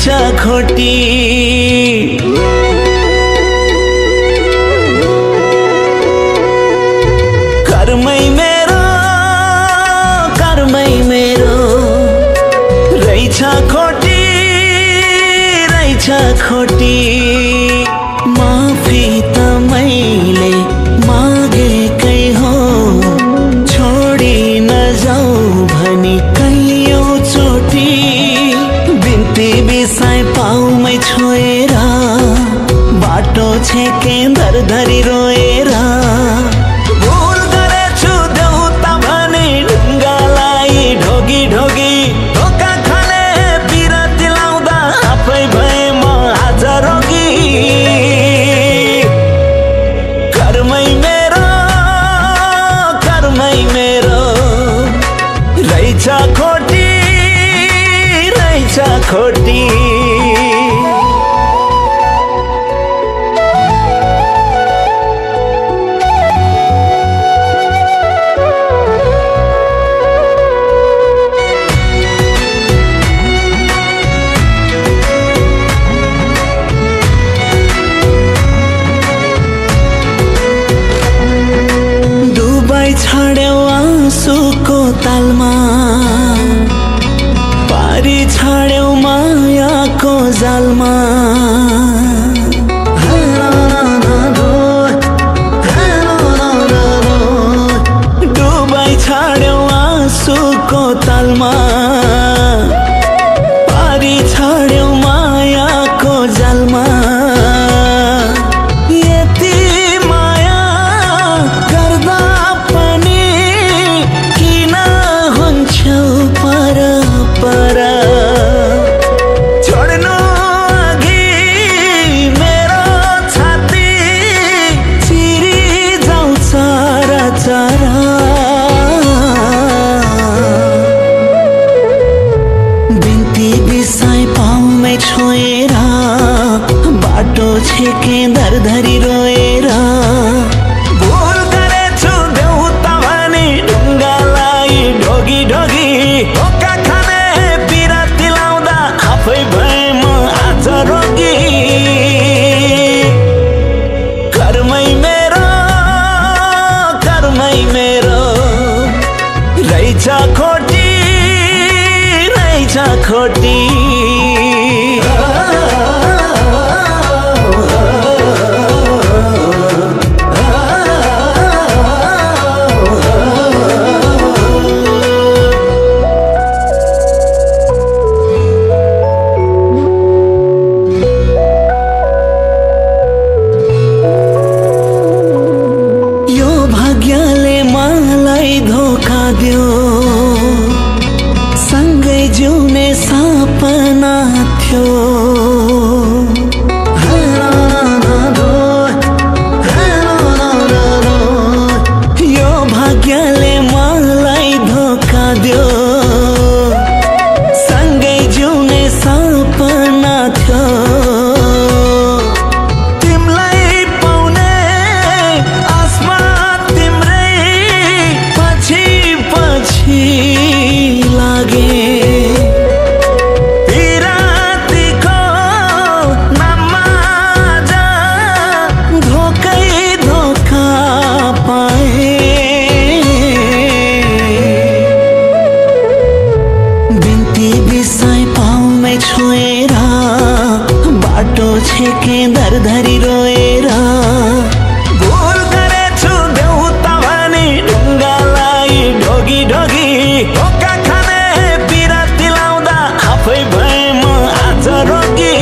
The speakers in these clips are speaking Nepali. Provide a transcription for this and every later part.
खोटी कर्मै मेरो रहेछ खोटी माफी त मैले मागेकै हो छोडी नजाऊ भनी कैयौं चोटी बिन्ती बिसाए पाउमै छोएर बाटो छेके धरधरी रोएर भुल गरेछु देउता भने ढुङ्गालाई ढोगी ढोगी धोका खाने पिरती लाउँदा आफै भए म आज रोगी कर्मै मेरो रहेछ खोटी डुबाई छाड्यौ आँसुको तालमा पारी छाड्यौ मायाको जालमा डुबाई छाड्यौ आँसुको तालमा पारी छाड्यौ मायाको जालमा यति माया गर्दा पनि किन हुन्छौ पर छोड्नु अघि मेरो छाती चिरी जाउँ चरा बिन्ती बिसाए पाउमै छोएर बाटो छेके धरधरी रोएर भुल गरेछु देउता भने ढुङ्गालाई ढोगी ढोगी धोका खाने पिरती लाउँदा आफै भए म आज रोगी कर्मै मेरो रहेछ खोटी यो भाग्यले मलाई धोका दियो सँगै जिउने सपना थियो यो भाग्यले मलाई धोका दियो सँगै जिउने सपना थियो तिमीलाई पाउने आसमा तिम्रै पछि लागे पिरातीको नाममा धोकै धोका पाए बिन्ती बिसाए पाउमै छोएर बाटो छेके धरधरी रोएर भुल गरेछु देउता भने ढुङ्गालाई ढोगी ढोगी धोका खाने पिरती लाउँदा आफै भए म आज रोगी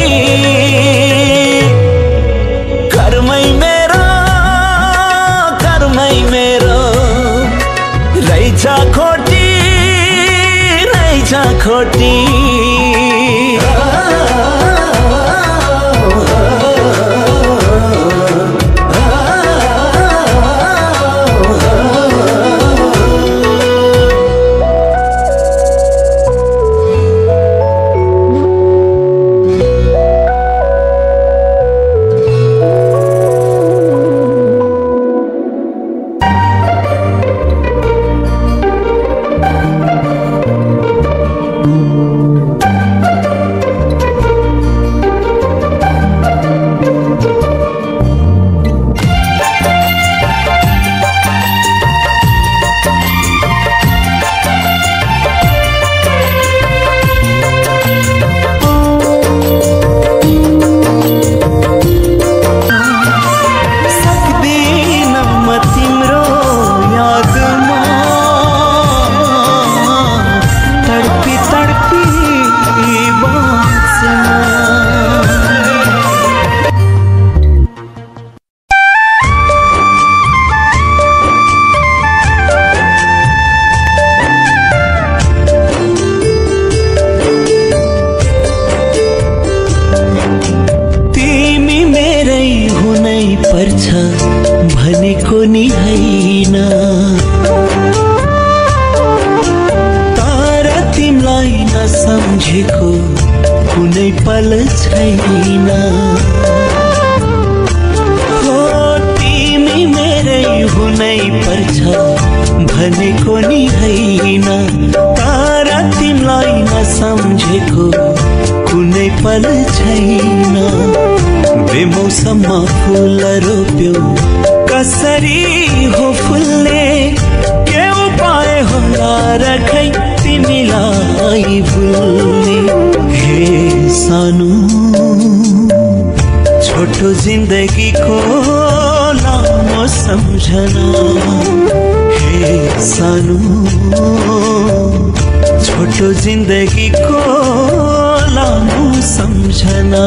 कर्मै मेरो रहेछ खोटी भनेको नि हैन। तर तिमलाई नसम्झेको कुनै पल छैन। हो तिमी मेरै हुनै पर्छ भनेको नि हैन। तर तिमलाई नसम्झेको कुनै पल छैन। बेमौसममा फूल रोप्यो कसरी हो फुल्ने, के उपाय होला र खै तिमीलाई भुल्ने। हे सानो छोटो जिन्दगीको लामो सम्झना। हे सानो छोटो जिन्दगीको लामो सम्झना।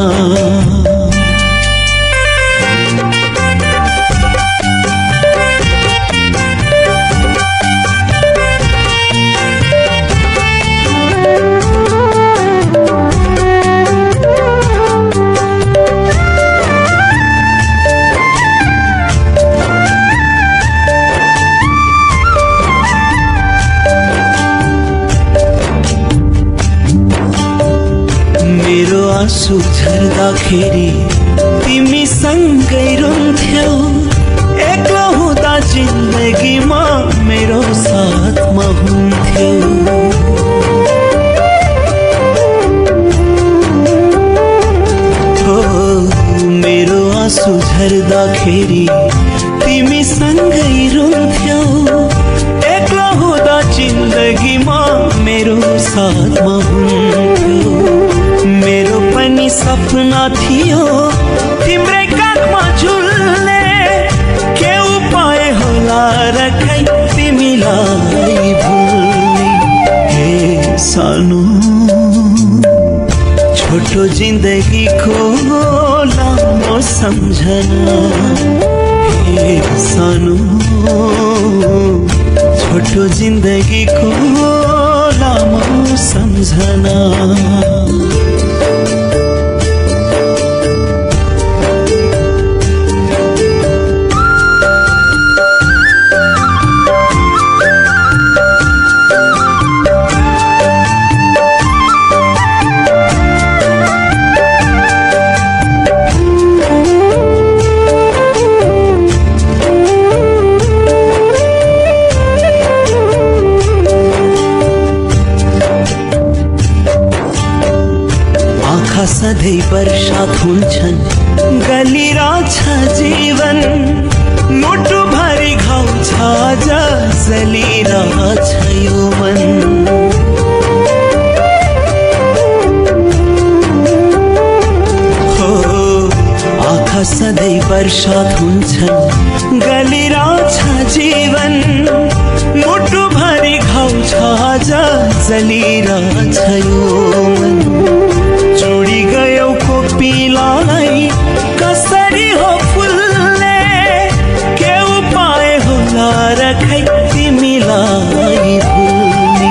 मेरो आँसु झर्दाखेरि तिमी सँगै रुन्थ्यौ। एक्लो हुँदा जिन्दगीमा मेरो साथमा हुन्थ्यौ। हो मेरो आँसु झर्दाखेरि तिमी सँगै रुन्थ्यौ। एक्लो हुँदा जिन्दगीमा मेरो साथमा हुन्थ्यौ। मेरो पनि सपना थियो तिम्रै काखमा झुल्ने, के उपाय होला र खै तिमीलाई भुल्ने। हे सानो छोटो जिन्दगीको लामो सम्झना। हे सानो छोटो जिन्दगीको लामो सम्झना। सधैँ वर्षात हुन्छन् गलिरहेछ जीवन। मुटुभरि घाउ छ जलिरहेछ यो मन। हो आँखा सधैँ वर्षात हुन्छन् गलिरहेछ जीवन। मुटुभरि घाउ छ जलिरहेछ यो मन। जोडी गयो कोपिलालाई कसरी हो फुल्ने, के उपाय होला र खै तिमीलाई भुल्ने।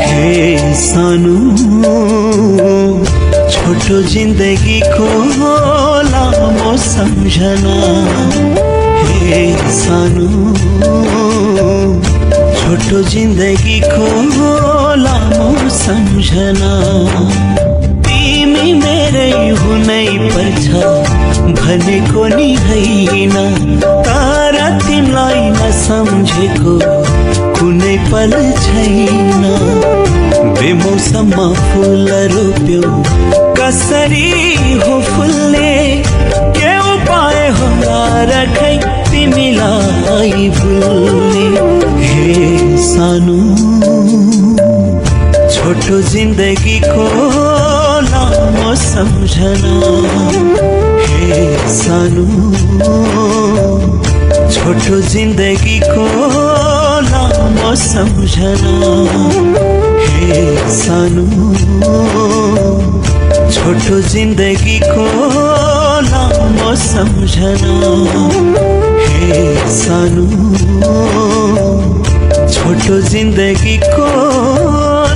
हे सानो छोटो जिन्दगीको लामो सम्झना। हे सानो छोटो जिन्दगीको लामो सम्झना। तिमी मेरै हुनै पर्छ भनेको नि हैन। तर तिमीलाई नसम्झेको कुनै पल छैन। बेमौसममा फूल रोप्यो कसरी हो फुल्ने, के उपाय होला र खै तिमीलाई भुल्ने। हे सानो छोटो जिन्दगीको लामो सम्झना। हे सानो छोटो जिन्दगीको लामो सम्झना। हे सानो छोटो जिन्दगीको लामो सम्झना। हे सानो छोटो जिन्दगीको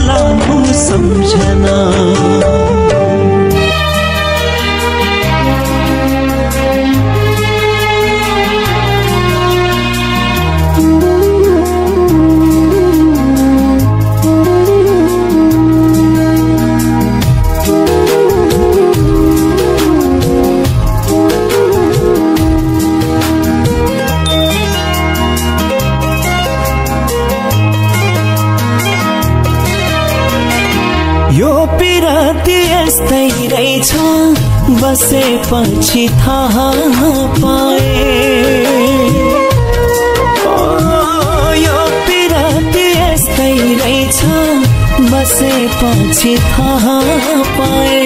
लामो सम्झना। बसेपछि थाहा पाए यो पिराती यस्तै रहेछ बसेपछि थाहा पाए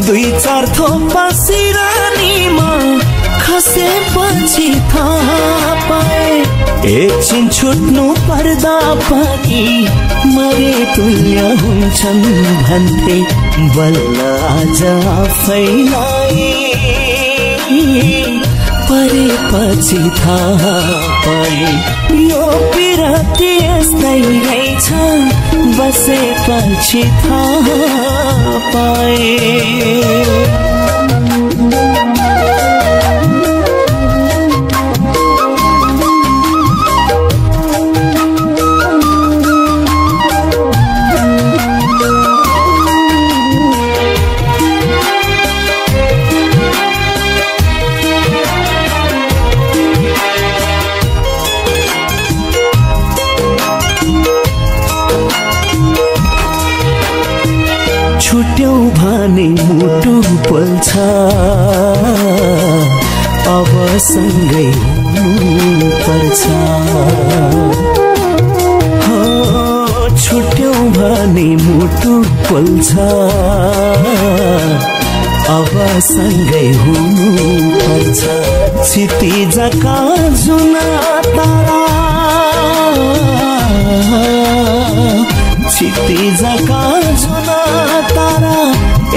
दुई चार थोपा सिरानीमा खसेपछि थाहा पाए एकछिन छुट्नु पर्दा पनि मरे तुल्य हुन्छन् भन्थे बल्ल आज आफैलाई परेपछि थाहा पाए यो पिराती यस्तै रहेछ बसेपछि थाहा पाए छुट्यौ भने मुटु पोल्छ अब सँगै हुनुपर्छ हो छुट्यौ भने मुटु पोल्छ अब सँगै हुनुपर्छ क्षितिजका जुन तारा क्षितिजका जुन तारा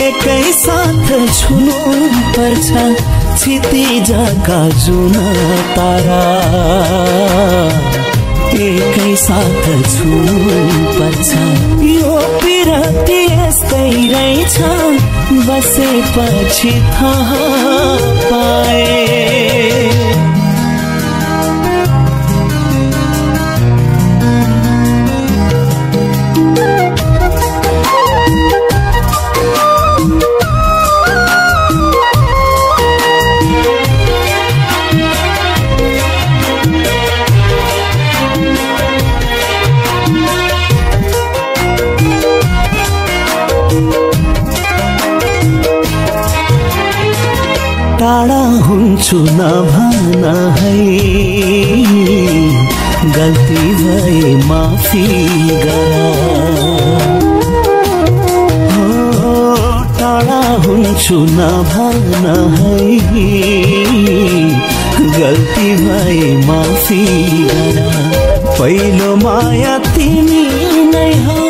एकै साथ छुनु पर्छ क्षितिजका जुन तारा एकै साथ छुनु पर्छ यो पिराती यस्तै रहेछ बसेपछि थाहा पाए टाढा हुन्छु नभन है गल्ती भए माफी गर हो टाढा हुन्छु नभन है गल्ती भए माफी गर पहिलो माया तिमी नै हो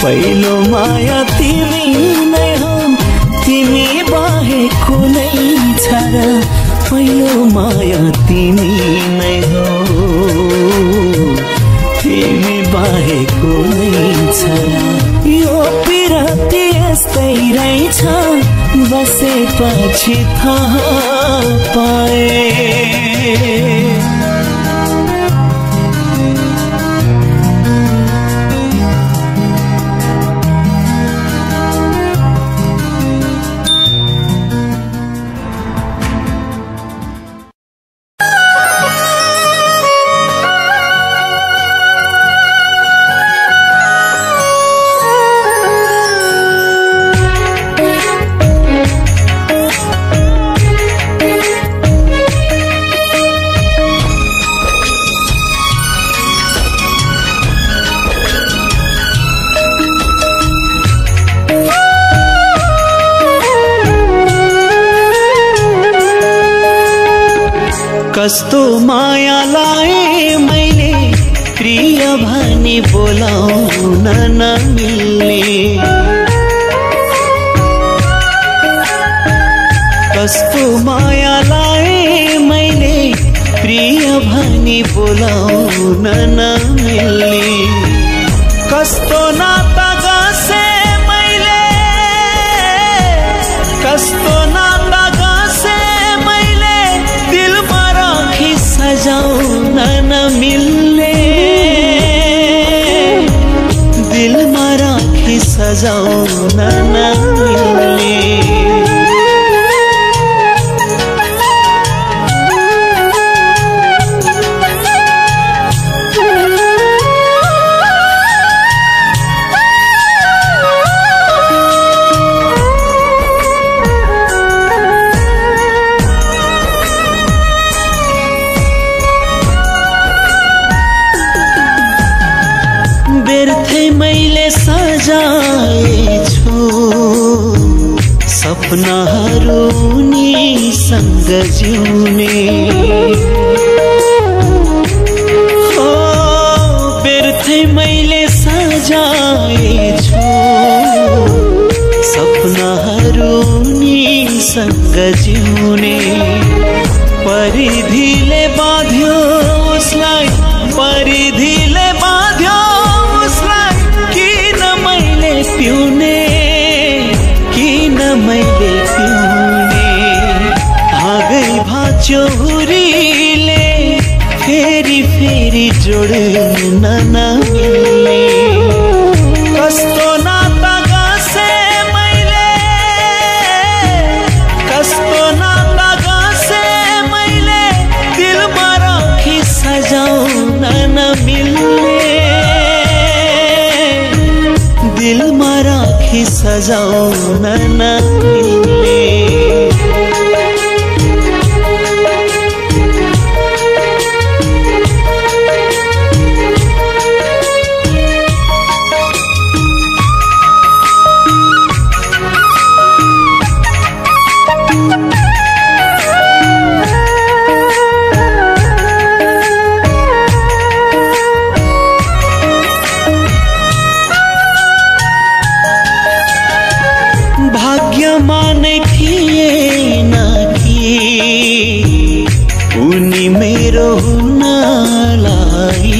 पहिलो माया तिमी नै हो तिमी बाहेक कुनै छ र पहिलो माया तिमी नै हो तिमी बाहेक कुनै छ र यो पिराती यस्तै रहेछ बसेपछि थाहा पाए कस्तो मायालाई मैले प्रिय भनी बोलाउन नमिल्ने कस्तो मायालाई मैले प्रिय भनी बोलाउन नमिल्ने कस्तो नाता गाँसे मैले कस्तो नाता गाँसे मैले दिलमा राखी सजाउन नमिल्ने दिलमा राखी सजाउन नमिल्ने सपनाहरू उनीसँग जिउने हो व्यर्थै मैले सजाएछु सपनाहरू उनीसँग जिउने परिधिले बाँध्यो उसलाई परिधिले बाँध्यो उसलाई किन मैले पिउने किन मैले पिउने आगै भाँच्यो हुरीले फेरि फेरि जोड्न नमिल्ने कस्तो नाता गाँसे मैले कस्तो नाता गाँसे मैले दिलमा राखी सजाउन नमिल्ने दिलमा राखी सजाउन नमिल्ने भाग्यमा नै थिएन कि उनी मेरो हुनलाई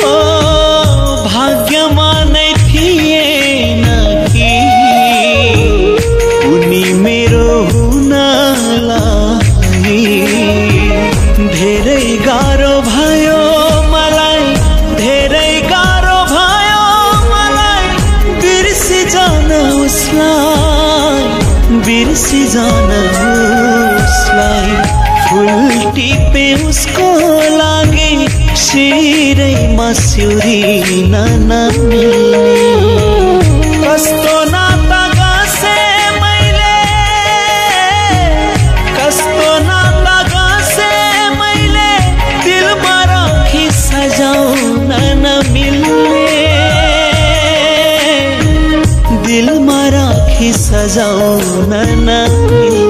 हो भाग्यमा नै थिएन कि उनी मेरो हुनलाई धेरै गाह्रो भयो मलाई धेरै गाह्रो भयो बिर्सी जान उसलाई फुल टिपे उसको लागि शिरैमा सिउरिन नमिल्ने कस्तो नाता गाँसे मैले कस्तो नाता गाँसे मैले दिलमा राखी सजाउन नमिल्ने दिलमा राखी सजाउन नमिल्ने